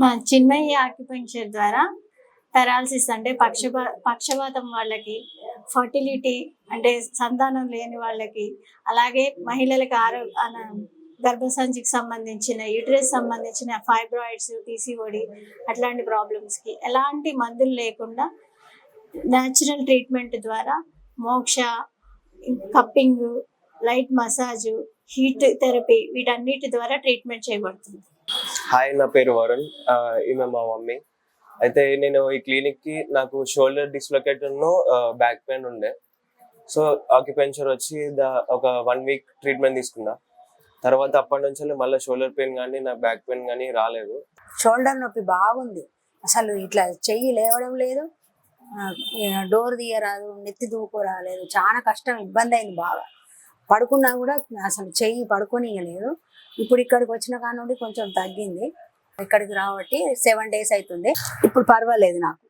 మా చిన్మయి ఆక్యుపెంచర్ ద్వారా పెరాలసిస్ అంటే పక్షవాతం వాళ్ళకి, ఫర్టిలిటీ అంటే సంతానం లేని వాళ్ళకి, అలాగే మహిళలకు గర్భసంచికి సంబంధించిన, యూటరస్ సంబంధించిన ఫైబ్రాయిడ్స్, పీసీఓడి అట్లాంటి ప్రాబ్లమ్స్కి ఎలాంటి మందులు లేకుండా న్యాచురల్ ట్రీట్మెంట్ ద్వారా మోక్ష, cupping, light massage, heat therapy వీటన్నిటి ద్వారా ట్రీట్మెంట్ చేయబడుతుంది. హాయ్, నా పేరు వరుణ్. ఈమె మా మమ్మీ. అయితే నేను ఈ క్లినిక్కి నాకు షోల్డర్ డిస్లొకేటెడ్ బ్యాక్ పెయిన్ ఉండే. సో ఆక్యుపెంచర్ వచ్చి ఒక 1 వీక్ ట్రీట్మెంట్ తీసుకున్నా. తర్వాత అప్పటి నుంచి మళ్ళీ షోల్డర్ పెయిన్ కానీ నా బ్యాక్ పెయిన్ కానీ రాలేదు. షోల్డర్ నొప్పి బాగుంది, అసలు ఇట్లా చెయ్యి లేవడం లేదు, డోర్ తీయరాదు, నెత్తి దూకోరాలేదు, చాలా కష్టం, ఇబ్బంది అయింది బాగా. పడుకున్నా కూడా అసలు చెయ్యి పడుకోనియలేదు. ఇప్పుడు ఇక్కడికి వచ్చిన కాడ నుండి కొంచెం తగ్గింది. ఇక్కడికి రాబట్టి 7 days అవుతుంది. ఇప్పుడు పర్వాలేదు నాకు.